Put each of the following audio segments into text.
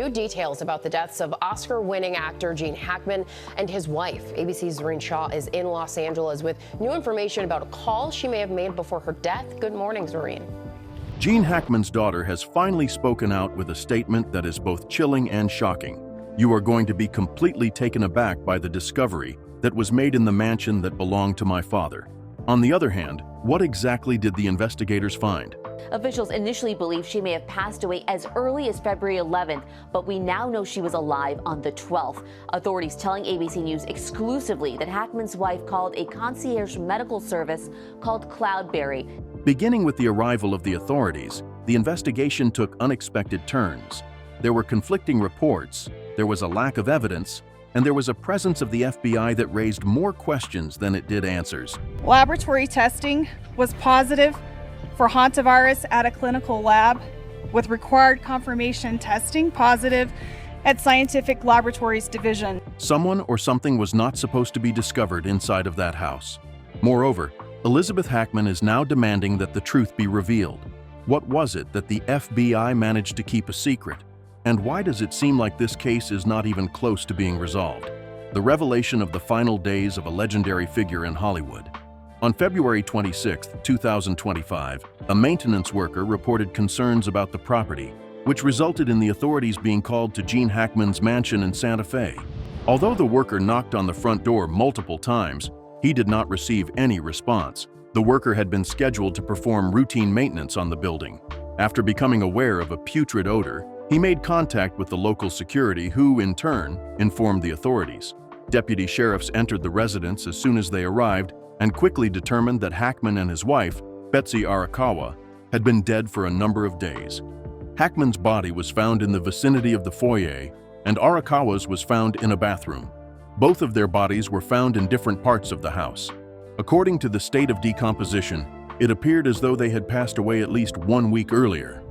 new details about the deaths of Oscar-winning actor Gene Hackman and his wife. ABC's Zareen Shaw is in Los Angeles with new information about a call she may have made before her death. Good morning, Zareen. Gene Hackman's daughter has finally spoken out with a statement that is both chilling and shocking. You are going to be completely taken aback by the discovery that was made in the mansion that belonged to my father. On the other hand, what exactly did the investigators find? Officials initially believed she may have passed away as early as February 11th, but we now know she was alive on the 12th. Authorities telling ABC News exclusively that Hackman's wife called a concierge medical service called Cloudberry. Beginning with the arrival of the authorities, the investigation took unexpected turns. There were conflicting reports, there was a lack of evidence, and there was a presence of the FBI that raised more questions than it did answers. Laboratory testing was positive for hantavirus at a clinical lab, with required confirmation testing positive at Scientific Laboratories Division. Someone or something was not supposed to be discovered inside of that house. Moreover, Elizabeth Hackman is now demanding that the truth be revealed. What was it that the FBI managed to keep a secret? And why does it seem like this case is not even close to being resolved? The revelation of the final days of a legendary figure in Hollywood. On February 26, 2025, a maintenance worker reported concerns about the property, which resulted in the authorities being called to Gene Hackman's mansion in Santa Fe. Although the worker knocked on the front door multiple times, he did not receive any response. The worker had been scheduled to perform routine maintenance on the building. After becoming aware of a putrid odor, he made contact with the local security who, in turn, informed the authorities. Deputy sheriffs entered the residence as soon as they arrived and quickly determined that Hackman and his wife, Betsy Arakawa, had been dead for a number of days. Hackman's body was found in the vicinity of the foyer, and Arakawa's was found in a bathroom. Both of their bodies were found in different parts of the house. According to the state of decomposition, it appeared as though they had passed away at least 1 week earlier.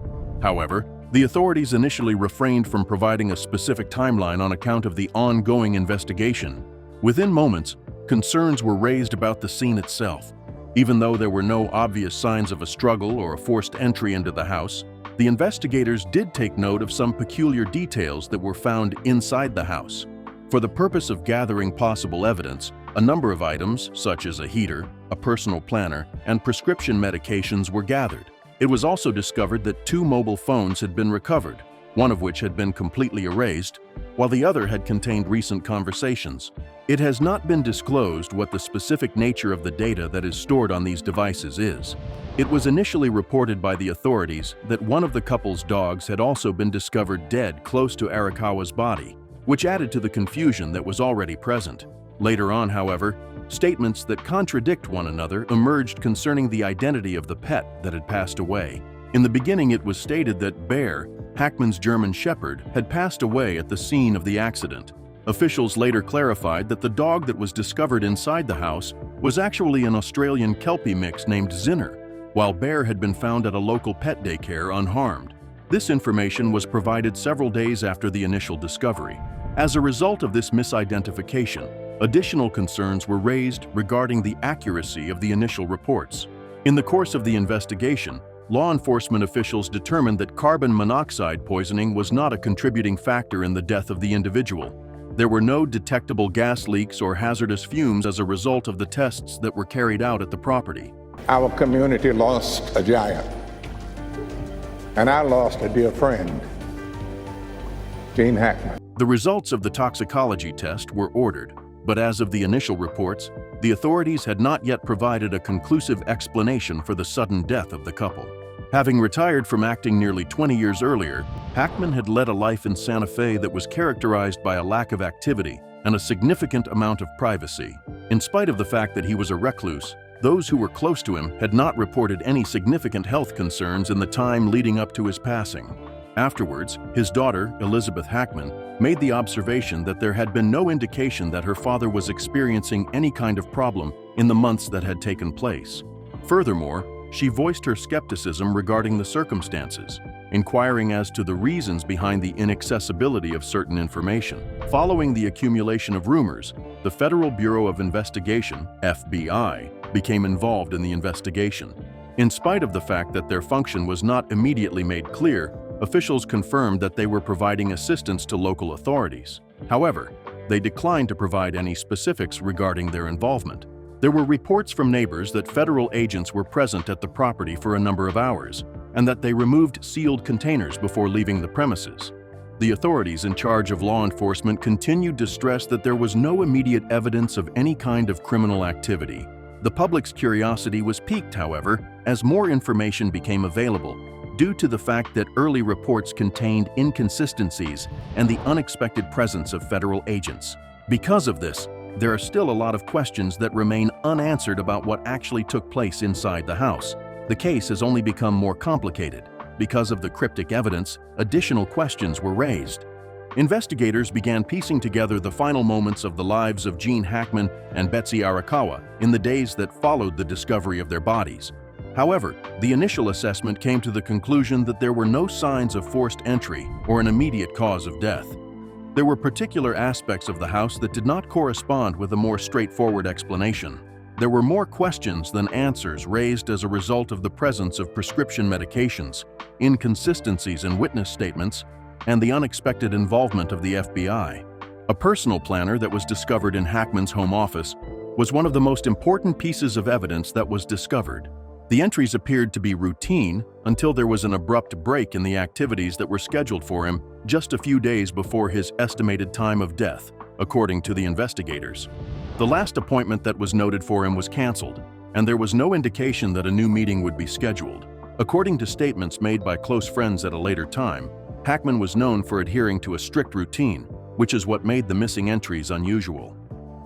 However, the authorities initially refrained from providing a specific timeline on account of the ongoing investigation. Within moments, concerns were raised about the scene itself. Even though there were no obvious signs of a struggle or a forced entry into the house, the investigators did take note of some peculiar details that were found inside the house. For the purpose of gathering possible evidence, a number of items, such as a heater, a personal planner, and prescription medications were gathered. It was also discovered that 2 mobile phones had been recovered, one of which had been completely erased, while the other had contained recent conversations. It has not been disclosed what the specific nature of the data that is stored on these devices is. It was initially reported by the authorities that one of the couple's dogs had also been discovered dead close to Arakawa's body, which added to the confusion that was already present. Later on, however, statements that contradict one another emerged concerning the identity of the pet that had passed away. In the beginning, it was stated that Bear, Hackman's German Shepherd, had passed away at the scene of the accident. Officials later clarified that the dog that was discovered inside the house was actually an Australian Kelpie mix named Zinner, while Bear had been found at a local pet daycare unharmed. This information was provided several days after the initial discovery. As a result of this misidentification, additional concerns were raised regarding the accuracy of the initial reports. In the course of the investigation, law enforcement officials determined that carbon monoxide poisoning was not a contributing factor in the death of the individual. There were no detectable gas leaks or hazardous fumes as a result of the tests that were carried out at the property. Our community lost a giant, and I lost a dear friend, Gene Hackman. The results of the toxicology test were ordered, but as of the initial reports, the authorities had not yet provided a conclusive explanation for the sudden death of the couple. Having retired from acting nearly 20 years earlier, Hackman had led a life in Santa Fe that was characterized by a lack of activity and a significant amount of privacy. In spite of the fact that he was a recluse, those who were close to him had not reported any significant health concerns in the time leading up to his passing. Afterwards, his daughter, Elizabeth Hackman, made the observation that there had been no indication that her father was experiencing any kind of problem in the months that had taken place. Furthermore, she voiced her skepticism regarding the circumstances, inquiring as to the reasons behind the inaccessibility of certain information. Following the accumulation of rumors, the Federal Bureau of Investigation, FBI, became involved in the investigation. In spite of the fact that their function was not immediately made clear, officials confirmed that they were providing assistance to local authorities. However, they declined to provide any specifics regarding their involvement. There were reports from neighbors that federal agents were present at the property for a number of hours, and that they removed sealed containers before leaving the premises. The authorities in charge of law enforcement continued to stress that there was no immediate evidence of any kind of criminal activity. The public's curiosity was piqued, however, as more information became available, due to the fact that early reports contained inconsistencies and the unexpected presence of federal agents. Because of this, there are still a lot of questions that remain unanswered about what actually took place inside the house. The case has only become more complicated. Because of the cryptic evidence, additional questions were raised. Investigators began piecing together the final moments of the lives of Gene Hackman and Betsy Arakawa in the days that followed the discovery of their bodies. However, the initial assessment came to the conclusion that there were no signs of forced entry or an immediate cause of death. There were particular aspects of the house that did not correspond with a more straightforward explanation. There were more questions than answers raised as a result of the presence of prescription medications, inconsistencies in witness statements, and the unexpected involvement of the FBI. A personal planner that was discovered in Hackman's home office was one of the most important pieces of evidence that was discovered. The entries appeared to be routine until there was an abrupt break in the activities that were scheduled for him just a few days before his estimated time of death, according to the investigators. The last appointment that was noted for him was canceled, and there was no indication that a new meeting would be scheduled. According to statements made by close friends at a later time, Hackman was known for adhering to a strict routine, which is what made the missing entries unusual.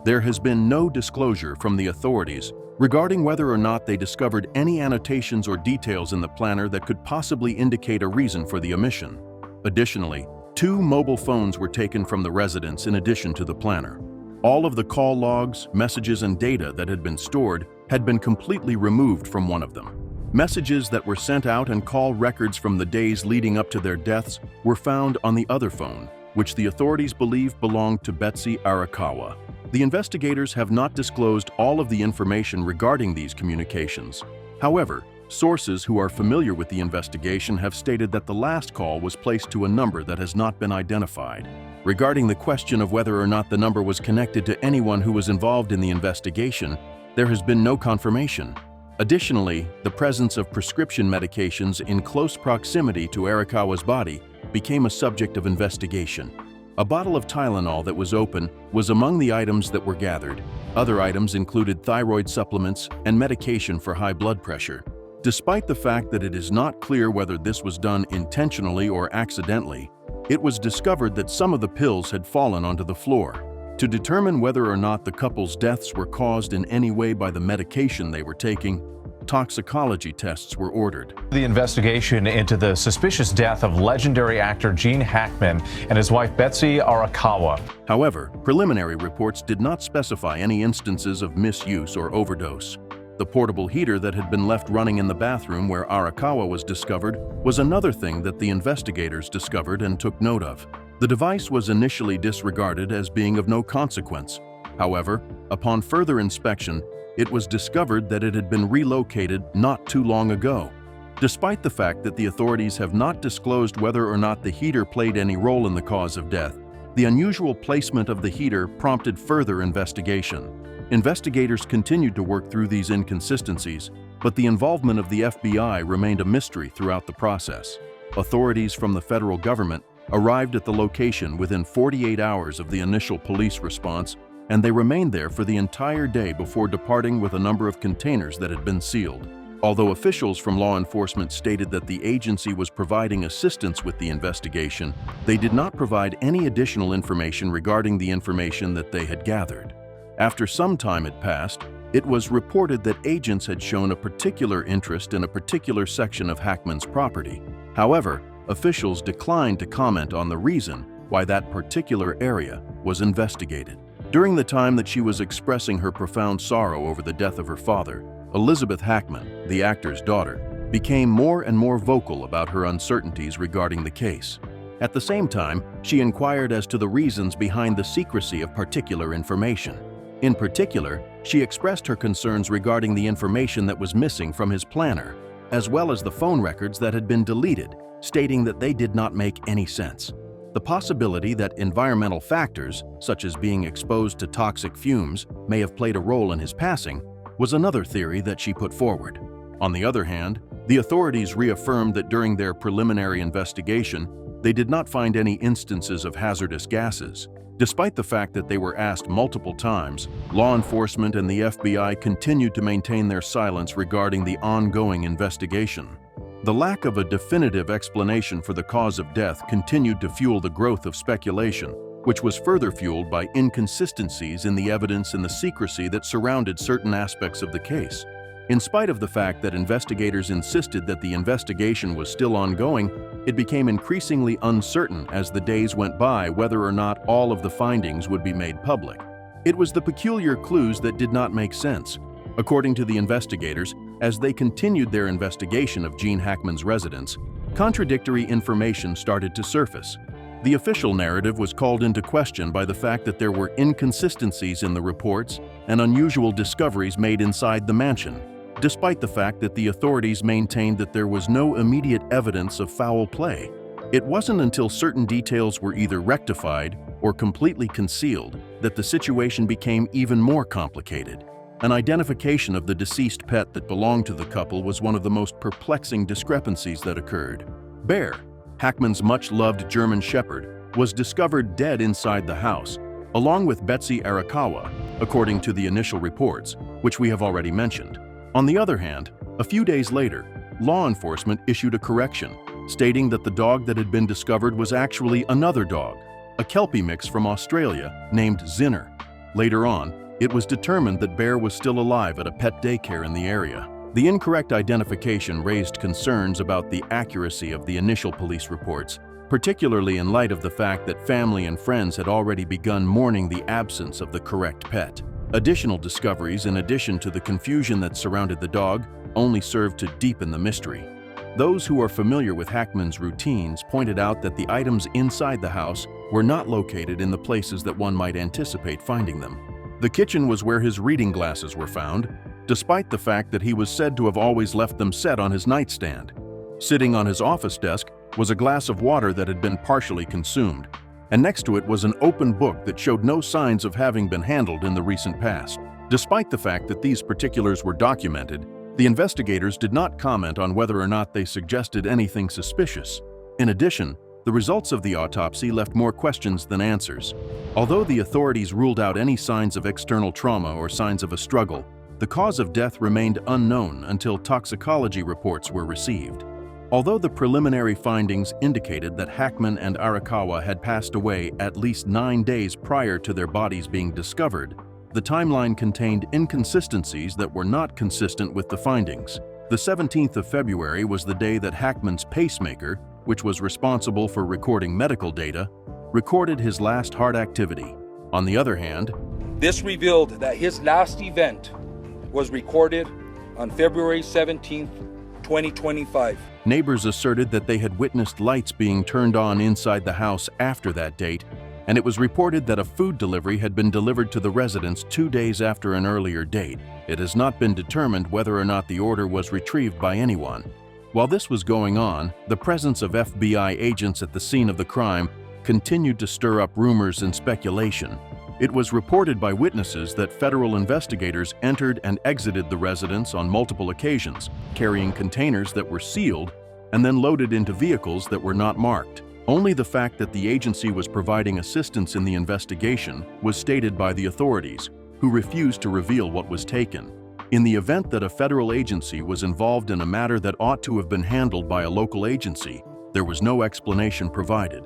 There has been no disclosure from the authorities regarding whether or not they discovered any annotations or details in the planner that could possibly indicate a reason for the omission. Additionally, 2 mobile phones were taken from the residence in addition to the planner. All of the call logs, messages, and data that had been stored had been completely removed from one of them. Messages that were sent out and call records from the days leading up to their deaths were found on the other phone, which the authorities believe belonged to Betsy Arakawa. The investigators have not disclosed all of the information regarding these communications. However, sources who are familiar with the investigation have stated that the last call was placed to a number that has not been identified. Regarding the question of whether or not the number was connected to anyone who was involved in the investigation, there has been no confirmation. Additionally, the presence of prescription medications in close proximity to Arakawa's body became a subject of investigation. A bottle of Tylenol that was open was among the items that were gathered. Other items included thyroid supplements and medication for high blood pressure. Despite the fact that it is not clear whether this was done intentionally or accidentally, it was discovered that some of the pills had fallen onto the floor. To determine whether or not the couple's deaths were caused in any way by the medication they were taking, toxicology tests were ordered. The investigation into the suspicious death of legendary actor Gene Hackman and his wife Betsy Arakawa. However, preliminary reports did not specify any instances of misuse or overdose. The portable heater that had been left running in the bathroom where Arakawa was discovered was another thing that the investigators discovered and took note of. The device was initially disregarded as being of no consequence. However, upon further inspection, it was discovered that it had been relocated not too long ago. Despite the fact that the authorities have not disclosed whether or not the heater played any role in the cause of death, the unusual placement of the heater prompted further investigation. Investigators continued to work through these inconsistencies, but the involvement of the FBI remained a mystery throughout the process. Authorities from the federal government arrived at the location within 48 hours of the initial police response, and they remained there for the entire day before departing with a number of containers that had been sealed. Although officials from law enforcement stated that the agency was providing assistance with the investigation, they did not provide any additional information regarding the information that they had gathered. After some time had passed, it was reported that agents had shown a particular interest in a particular section of Hackman's property. However, officials declined to comment on the reason why that particular area was investigated. During the time that she was expressing her profound sorrow over the death of her father, Elizabeth Hackman, the actor's daughter, became more and more vocal about her uncertainties regarding the case. At the same time, she inquired as to the reasons behind the secrecy of particular information. In particular, she expressed her concerns regarding the information that was missing from his planner, as well as the phone records that had been deleted, stating that they did not make any sense. The possibility that environmental factors, such as being exposed to toxic fumes, may have played a role in his passing, was another theory that she put forward. On the other hand, the authorities reaffirmed that during their preliminary investigation, they did not find any instances of hazardous gases. Despite the fact that they were asked multiple times, law enforcement and the FBI continued to maintain their silence regarding the ongoing investigation. The lack of a definitive explanation for the cause of death continued to fuel the growth of speculation, which was further fueled by inconsistencies in the evidence and the secrecy that surrounded certain aspects of the case. In spite of the fact that investigators insisted that the investigation was still ongoing, it became increasingly uncertain as the days went by whether or not all of the findings would be made public. It was the peculiar clues that did not make sense. According to the investigators, as they continued their investigation of Gene Hackman's residence, contradictory information started to surface. The official narrative was called into question by the fact that there were inconsistencies in the reports and unusual discoveries made inside the mansion, despite the fact that the authorities maintained that there was no immediate evidence of foul play. It wasn't until certain details were either rectified or completely concealed that the situation became even more complicated. An identification of the deceased pet that belonged to the couple was one of the most perplexing discrepancies that occurred. Bear, Hackman's much-loved German Shepherd, was discovered dead inside the house, along with Betsy Arakawa, according to the initial reports, which we have already mentioned. On the other hand, a few days later, law enforcement issued a correction, stating that the dog that had been discovered was actually another dog, a Kelpie mix from Australia named Zinner. Later on, it was determined that Bear was still alive at a pet daycare in the area. The incorrect identification raised concerns about the accuracy of the initial police reports, particularly in light of the fact that family and friends had already begun mourning the absence of the correct pet. Additional discoveries, in addition to the confusion that surrounded the dog, only served to deepen the mystery. Those who are familiar with Hackman's routines pointed out that the items inside the house were not located in the places that one might anticipate finding them. The kitchen was where his reading glasses were found, despite the fact that he was said to have always left them set on his nightstand. Sitting on his office desk was a glass of water that had been partially consumed, and next to it was an open book that showed no signs of having been handled in the recent past. Despite the fact that these particulars were documented, the investigators did not comment on whether or not they suggested anything suspicious. In addition, the results of the autopsy left more questions than answers. Although the authorities ruled out any signs of external trauma or signs of a struggle, the cause of death remained unknown until toxicology reports were received. Although the preliminary findings indicated that Hackman and Arakawa had passed away at least 9 days prior to their bodies being discovered, the timeline contained inconsistencies that were not consistent with the findings. The 17th of February was the day that Hackman's pacemaker, which was responsible for recording medical data, recorded his last heart activity. On the other hand, this revealed that his last event was recorded on February 17, 2025. Neighbors asserted that they had witnessed lights being turned on inside the house after that date, and it was reported that a food delivery had been delivered to the residence 2 days after an earlier date. It has not been determined whether or not the order was retrieved by anyone. While this was going on, the presence of FBI agents at the scene of the crime continued to stir up rumors and speculation. It was reported by witnesses that federal investigators entered and exited the residence on multiple occasions, carrying containers that were sealed and then loaded into vehicles that were not marked. Only the fact that the agency was providing assistance in the investigation was stated by the authorities, who refused to reveal what was taken. In the event that a federal agency was involved in a matter that ought to have been handled by a local agency, there was no explanation provided.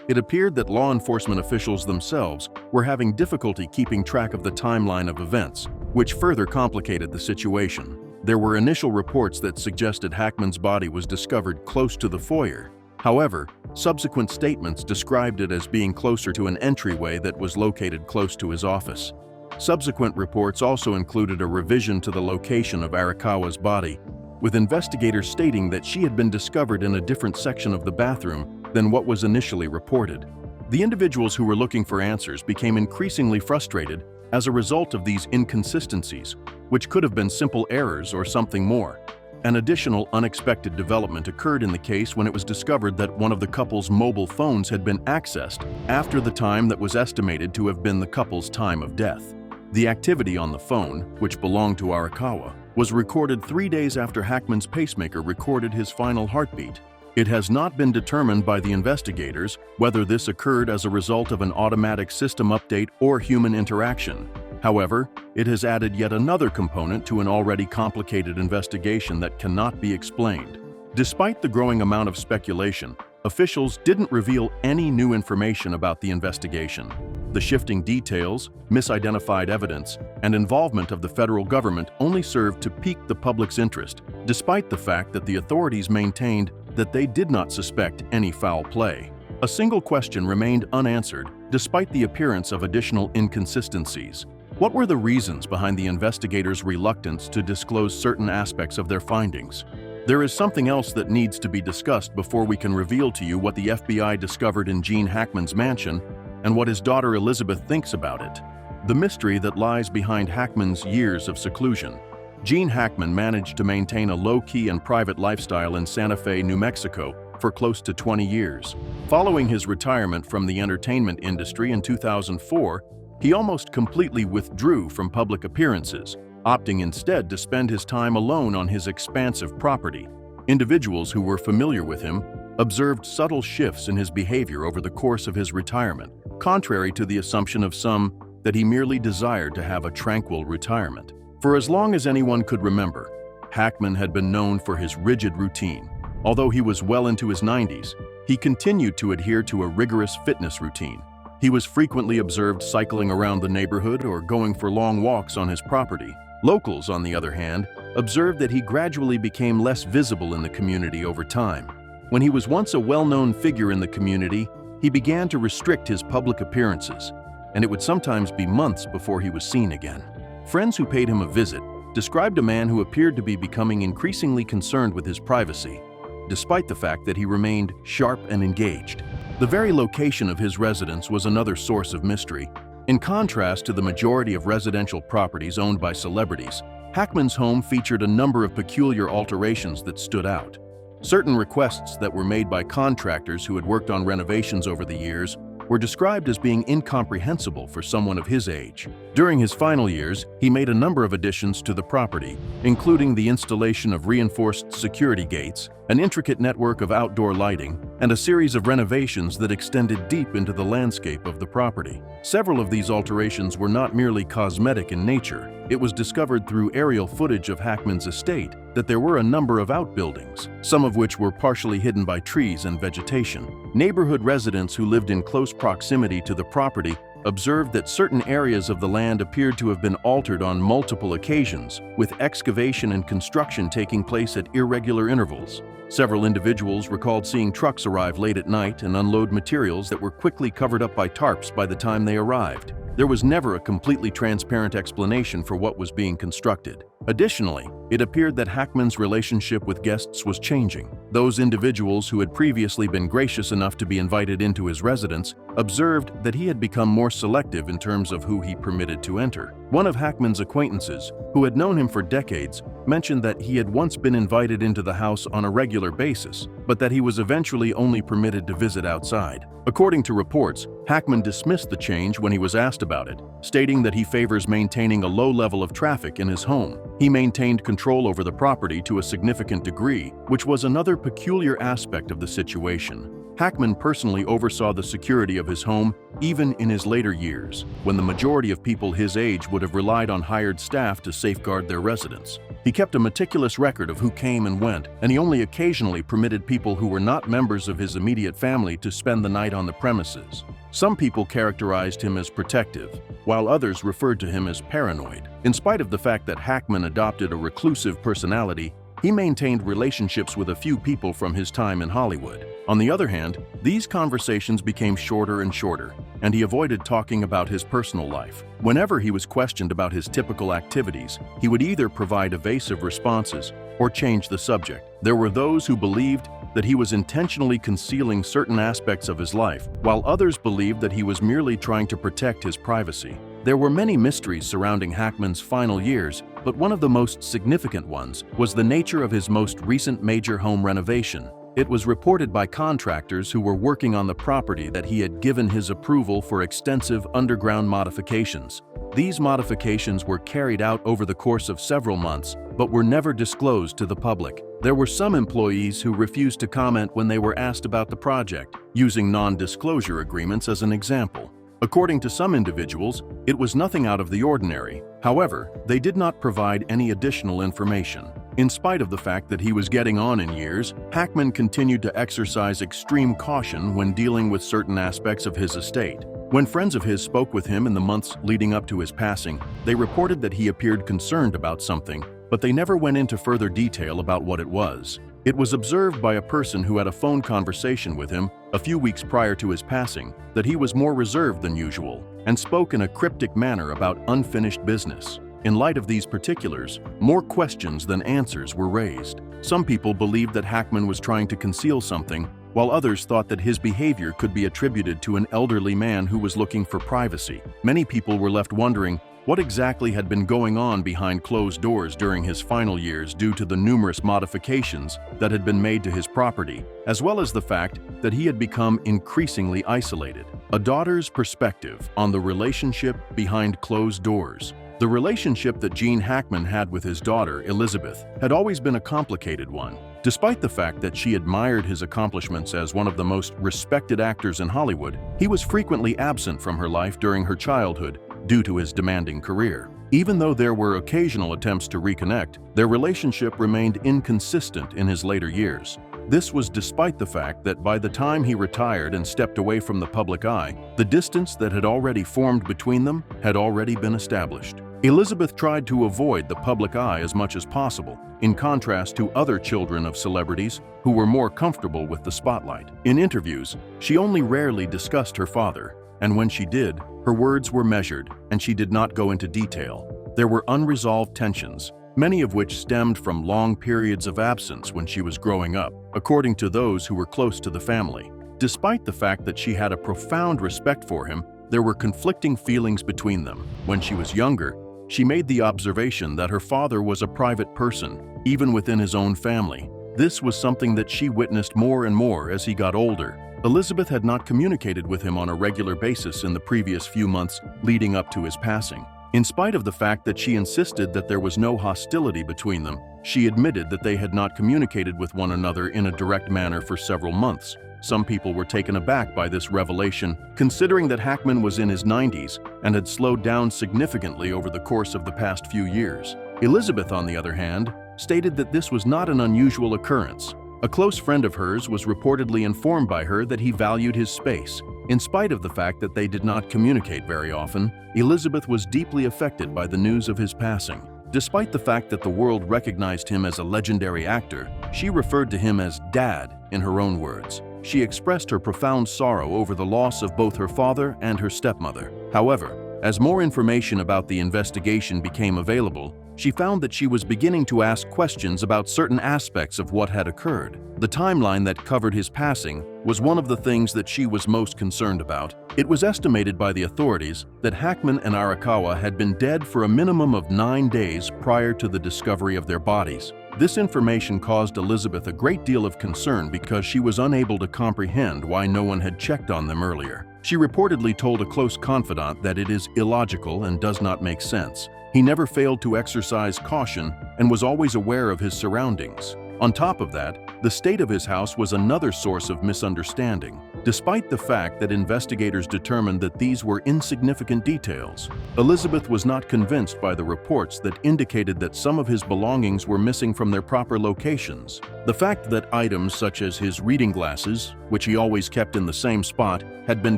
It appeared that law enforcement officials themselves were having difficulty keeping track of the timeline of events, which further complicated the situation. There were initial reports that suggested Hackman's body was discovered close to the foyer. However, subsequent statements described it as being closer to an entryway that was located close to his office. Subsequent reports also included a revision to the location of Arakawa's body, with investigators stating that she had been discovered in a different section of the bathroom than what was initially reported. The individuals who were looking for answers became increasingly frustrated as a result of these inconsistencies, which could have been simple errors or something more. An additional unexpected development occurred in the case when it was discovered that one of the couple's mobile phones had been accessed after the time that was estimated to have been the couple's time of death. The activity on the phone, which belonged to Arakawa, was recorded 3 days after Hackman's pacemaker recorded his final heartbeat. It has not been determined by the investigators whether this occurred as a result of an automatic system update or human interaction. However, it has added yet another component to an already complicated investigation that cannot be explained. Despite the growing amount of speculation, officials didn't reveal any new information about the investigation. The shifting details, misidentified evidence, and involvement of the federal government only served to pique the public's interest, despite the fact that the authorities maintained that they did not suspect any foul play. A single question remained unanswered, despite the appearance of additional inconsistencies. What were the reasons behind the investigators' reluctance to disclose certain aspects of their findings? There is something else that needs to be discussed before we can reveal to you what the FBI discovered in Gene Hackman's mansion and what his daughter Elizabeth thinks about it. The mystery that lies behind Hackman's years of seclusion. Gene Hackman managed to maintain a low-key and private lifestyle in Santa Fe, New Mexico for close to 20 years. Following his retirement from the entertainment industry in 2004, he almost completely withdrew from public appearances, opting instead to spend his time alone on his expansive property. Individuals who were familiar with him observed subtle shifts in his behavior over the course of his retirement, contrary to the assumption of some that he merely desired to have a tranquil retirement. For as long as anyone could remember, Hackman had been known for his rigid routine. Although he was well into his 90s, he continued to adhere to a rigorous fitness routine. He was frequently observed cycling around the neighborhood or going for long walks on his property. Locals, on the other hand, observed that he gradually became less visible in the community over time. When he was once a well-known figure in the community, he began to restrict his public appearances, and it would sometimes be months before he was seen again. Friends who paid him a visit described a man who appeared to be becoming increasingly concerned with his privacy, despite the fact that he remained sharp and engaged. The very location of his residence was another source of mystery. In contrast to the majority of residential properties owned by celebrities, Hackman's home featured a number of peculiar alterations that stood out. Certain requests that were made by contractors who had worked on renovations over the years were described as being incomprehensible for someone of his age. During his final years, he made a number of additions to the property, including the installation of reinforced security gates, an intricate network of outdoor lighting, and a series of renovations that extended deep into the landscape of the property. Several of these alterations were not merely cosmetic in nature. It was discovered through aerial footage of Hackman's estate that there were a number of outbuildings, some of which were partially hidden by trees and vegetation. Neighborhood residents who lived in close proximity to the property observed that certain areas of the land appeared to have been altered on multiple occasions, with excavation and construction taking place at irregular intervals. Several individuals recalled seeing trucks arrive late at night and unload materials that were quickly covered up by tarps by the time they arrived. There was never a completely transparent explanation for what was being constructed. Additionally, it appeared that Hackman's relationship with guests was changing. Those individuals who had previously been gracious enough to be invited into his residence observed that he had become more selective in terms of who he permitted to enter. One of Hackman's acquaintances, who had known him for decades, mentioned that he had once been invited into the house on a regular basis, but that he was eventually only permitted to visit outside. According to reports, Hackman dismissed the change when he was asked about it, stating that he favors maintaining a low level of traffic in his home. He maintained control over the property to a significant degree, which was another peculiar aspect of the situation. Hackman personally oversaw the security of his home even in his later years, when the majority of people his age would have relied on hired staff to safeguard their residence. He kept a meticulous record of who came and went, and he only occasionally permitted people who were not members of his immediate family to spend the night on the premises. Some people characterized him as protective, while others referred to him as paranoid. In spite of the fact that Hackman adopted a reclusive personality, he maintained relationships with a few people from his time in Hollywood. On the other hand, these conversations became shorter and shorter, and he avoided talking about his personal life. Whenever he was questioned about his typical activities, he would either provide evasive responses or change the subject. There were those who believed that he was intentionally concealing certain aspects of his life, while others believed that he was merely trying to protect his privacy. There were many mysteries surrounding Hackman's final years, but one of the most significant ones was the nature of his most recent major home renovation. It was reported by contractors who were working on the property that he had given his approval for extensive underground modifications. These modifications were carried out over the course of several months, but were never disclosed to the public. There were some employees who refused to comment when they were asked about the project, using non-disclosure agreements as an example. According to some individuals, it was nothing out of the ordinary. However, they did not provide any additional information. In spite of the fact that he was getting on in years, Hackman continued to exercise extreme caution when dealing with certain aspects of his estate. When friends of his spoke with him in the months leading up to his passing, they reported that he appeared concerned about something, but they never went into further detail about what it was. It was observed by a person who had a phone conversation with him a few weeks prior to his passing that he was more reserved than usual and spoke in a cryptic manner about unfinished business. In light of these particulars, more questions than answers were raised. Some people believed that Hackman was trying to conceal something, while others thought that his behavior could be attributed to an elderly man who was looking for privacy. Many people were left wondering what exactly had been going on behind closed doors during his final years due to the numerous modifications that had been made to his property, as well as the fact that he had become increasingly isolated. A daughter's perspective on the relationship behind closed doors. The relationship that Gene Hackman had with his daughter, Elizabeth, had always been a complicated one. Despite the fact that she admired his accomplishments as one of the most respected actors in Hollywood, he was frequently absent from her life during her childhood due to his demanding career. Even though there were occasional attempts to reconnect, their relationship remained inconsistent in his later years. This was despite the fact that by the time he retired and stepped away from the public eye, the distance that had already formed between them had already been established. Elizabeth tried to avoid the public eye as much as possible, in contrast to other children of celebrities who were more comfortable with the spotlight. In interviews, she only rarely discussed her father, and when she did, her words were measured and she did not go into detail. There were unresolved tensions, many of which stemmed from long periods of absence when she was growing up, according to those who were close to the family. Despite the fact that she had a profound respect for him, there were conflicting feelings between them. When she was younger, she made the observation that her father was a private person, even within his own family. This was something that she witnessed more and more as he got older. Elizabeth had not communicated with him on a regular basis in the previous few months leading up to his passing. In spite of the fact that she insisted that there was no hostility between them, she admitted that they had not communicated with one another in a direct manner for several months. Some people were taken aback by this revelation, considering that Hackman was in his 90s and had slowed down significantly over the course of the past few years. Elizabeth, on the other hand, stated that this was not an unusual occurrence. A close friend of hers was reportedly informed by her that he valued his space. In spite of the fact that they did not communicate very often, Elizabeth was deeply affected by the news of his passing. Despite the fact that the world recognized him as a legendary actor, she referred to him as Dad in her own words. She expressed her profound sorrow over the loss of both her father and her stepmother. However, as more information about the investigation became available, she found that she was beginning to ask questions about certain aspects of what had occurred. The timeline that covered his passing was one of the things that she was most concerned about. It was estimated by the authorities that Hackman and Arakawa had been dead for a minimum of 9 days prior to the discovery of their bodies. This information caused Elizabeth a great deal of concern because she was unable to comprehend why no one had checked on them earlier. She reportedly told a close confidant that it is illogical and does not make sense. He never failed to exercise caution and was always aware of his surroundings. On top of that, the state of his house was another source of misunderstanding, despite the fact that investigators determined that these were insignificant details. Elizabeth was not convinced by the reports that indicated that some of his belongings were missing from their proper locations. The fact that items such as his reading glasses, which he always kept in the same spot, had been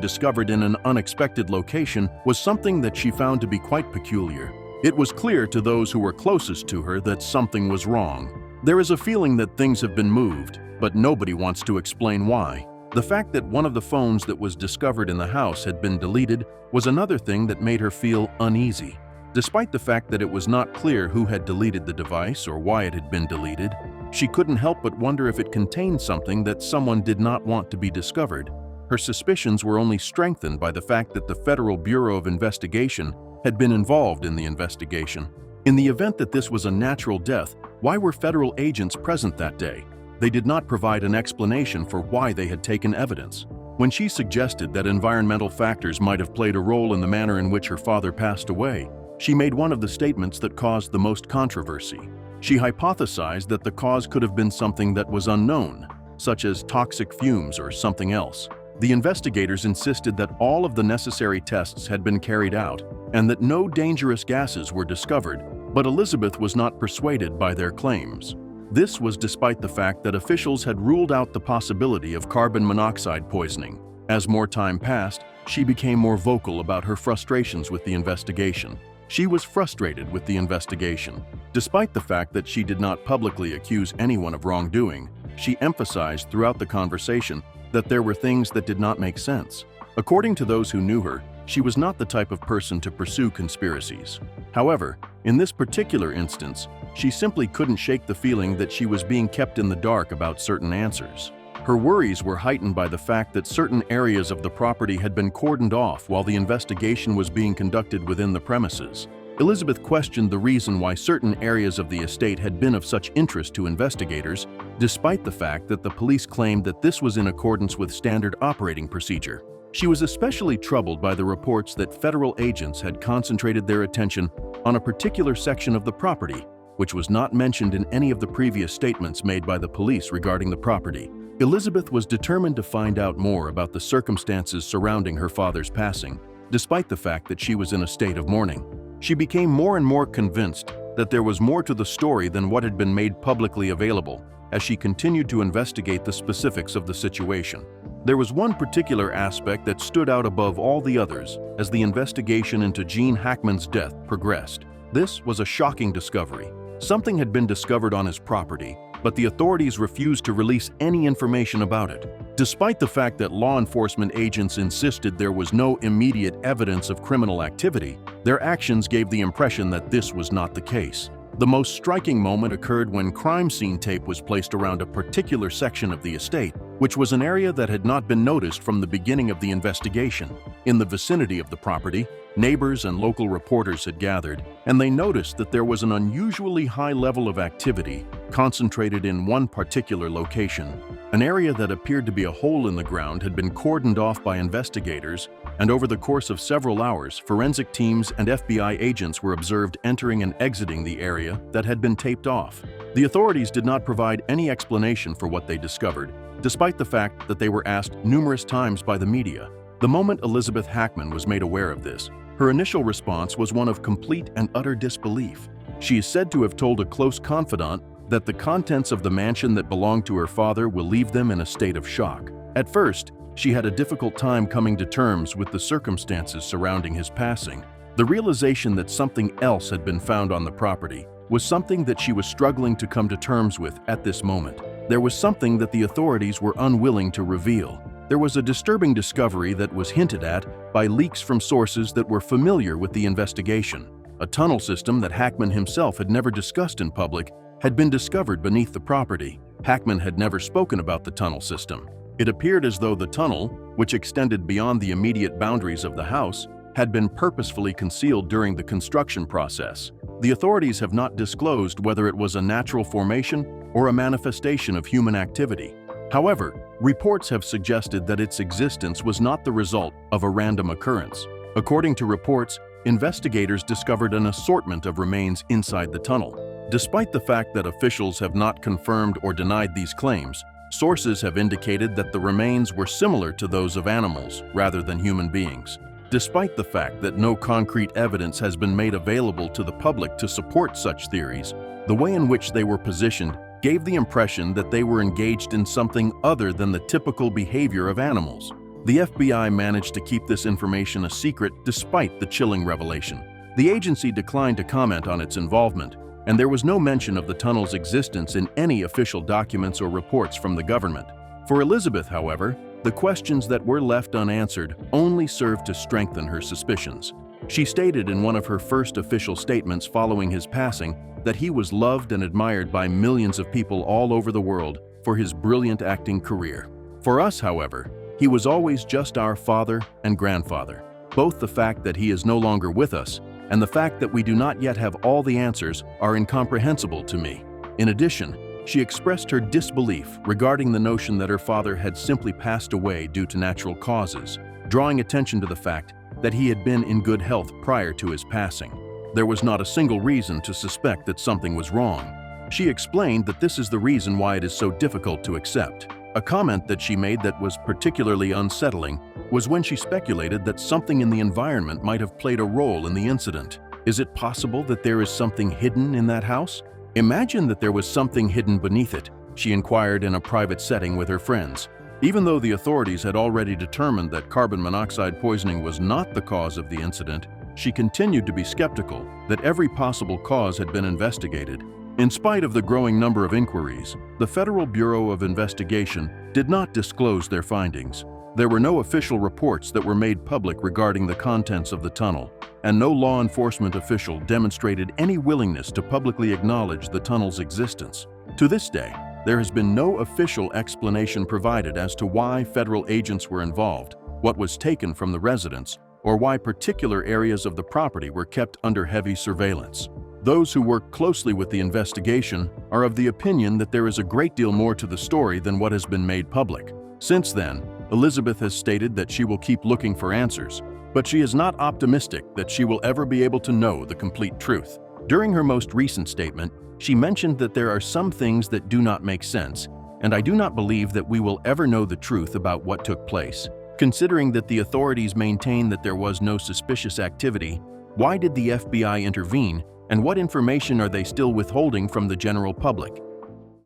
discovered in an unexpected location was something that she found to be quite peculiar. It was clear to those who were closest to her that something was wrong. There is a feeling that things have been moved, but nobody wants to explain why. The fact that one of the phones that was discovered in the house had been deleted was another thing that made her feel uneasy. Despite the fact that it was not clear who had deleted the device or why it had been deleted, she couldn't help but wonder if it contained something that someone did not want to be discovered. Her suspicions were only strengthened by the fact that the Federal Bureau of Investigation had been involved in the investigation. In the event that this was a natural death, why were federal agents present that day? They did not provide an explanation for why they had taken evidence. When she suggested that environmental factors might have played a role in the manner in which her father passed away, she made one of the statements that caused the most controversy. She hypothesized that the cause could have been something that was unknown, such as toxic fumes or something else. The investigators insisted that all of the necessary tests had been carried out and that no dangerous gases were discovered, but Elizabeth was not persuaded by their claims. This was despite the fact that officials had ruled out the possibility of carbon monoxide poisoning. As more time passed, she became more vocal about her frustrations with the investigation. She was frustrated with the investigation. Despite the fact that she did not publicly accuse anyone of wrongdoing, she emphasized throughout the conversation that there were things that did not make sense. According to those who knew her, she was not the type of person to pursue conspiracies. However, in this particular instance, she simply couldn't shake the feeling that she was being kept in the dark about certain answers. Her worries were heightened by the fact that certain areas of the property had been cordoned off while the investigation was being conducted within the premises. Elizabeth questioned the reason why certain areas of the estate had been of such interest to investigators, despite the fact that the police claimed that this was in accordance with standard operating procedure. She was especially troubled by the reports that federal agents had concentrated their attention on a particular section of the property, which was not mentioned in any of the previous statements made by the police regarding the property. Elizabeth was determined to find out more about the circumstances surrounding her father's passing, despite the fact that she was in a state of mourning. She became more and more convinced that there was more to the story than what had been made publicly available as she continued to investigate the specifics of the situation. There was one particular aspect that stood out above all the others as the investigation into Gene Hackman's death progressed. This was a shocking discovery. Something had been discovered on his property, but the authorities refused to release any information about it. Despite the fact that law enforcement agents insisted there was no immediate evidence of criminal activity, their actions gave the impression that this was not the case. The most striking moment occurred when crime scene tape was placed around a particular section of the estate, which was an area that had not been noticed from the beginning of the investigation. In the vicinity of the property, neighbors and local reporters had gathered, and they noticed that there was an unusually high level of activity concentrated in one particular location. An area that appeared to be a hole in the ground had been cordoned off by investigators, and over the course of several hours, forensic teams and FBI agents were observed entering and exiting the area that had been taped off. The authorities did not provide any explanation for what they discovered, despite the fact that they were asked numerous times by the media. The moment Elizabeth Hackman was made aware of this, her initial response was one of complete and utter disbelief. She is said to have told a close confidant that the contents of the mansion that belonged to her father will leave them in a state of shock. At first, she had a difficult time coming to terms with the circumstances surrounding his passing. The realization that something else had been found on the property was something that she was struggling to come to terms with at this moment. There was something that the authorities were unwilling to reveal. There was a disturbing discovery that was hinted at by leaks from sources that were familiar with the investigation. A tunnel system that Hackman himself had never discussed in public had been discovered beneath the property. Hackman had never spoken about the tunnel system. It appeared as though the tunnel, which extended beyond the immediate boundaries of the house, had been purposefully concealed during the construction process. The authorities have not disclosed whether it was a natural formation or a manifestation of human activity. However, reports have suggested that its existence was not the result of a random occurrence. According to reports, investigators discovered an assortment of remains inside the tunnel. Despite the fact that officials have not confirmed or denied these claims, sources have indicated that the remains were similar to those of animals rather than human beings. Despite the fact that no concrete evidence has been made available to the public to support such theories, the way in which they were positioned gave the impression that they were engaged in something other than the typical behavior of animals. The FBI managed to keep this information a secret despite the chilling revelation. The agency declined to comment on its involvement, and there was no mention of the tunnel's existence in any official documents or reports from the government. For Elizabeth, however, the questions that were left unanswered only served to strengthen her suspicions. She stated in one of her first official statements following his passing that he was loved and admired by millions of people all over the world for his brilliant acting career. For us, however, he was always just our father and grandfather. Both the fact that he is no longer with us and the fact that we do not yet have all the answers are incomprehensible to me. In addition, she expressed her disbelief regarding the notion that her father had simply passed away due to natural causes, drawing attention to the fact that he had been in good health prior to his passing. There was not a single reason to suspect that something was wrong. She explained that this is the reason why it is so difficult to accept. A comment that she made that was particularly unsettling was when she speculated that something in the environment might have played a role in the incident. Is it possible that there is something hidden in that house? Imagine that there was something hidden beneath it, she inquired in a private setting with her friends. Even though the authorities had already determined that carbon monoxide poisoning was not the cause of the incident, she continued to be skeptical that every possible cause had been investigated. In spite of the growing number of inquiries, the Federal Bureau of Investigation did not disclose their findings. There were no official reports that were made public regarding the contents of the tunnel, and no law enforcement official demonstrated any willingness to publicly acknowledge the tunnel's existence. To this day, there has been no official explanation provided as to why federal agents were involved, what was taken from the residents, or why particular areas of the property were kept under heavy surveillance. Those who work closely with the investigation are of the opinion that there is a great deal more to the story than what has been made public. Since then, Elizabeth has stated that she will keep looking for answers, but she is not optimistic that she will ever be able to know the complete truth. During her most recent statement, she mentioned that there are some things that do not make sense, and I do not believe that we will ever know the truth about what took place. Considering that the authorities maintain that there was no suspicious activity, why did the FBI intervene, and what information are they still withholding from the general public?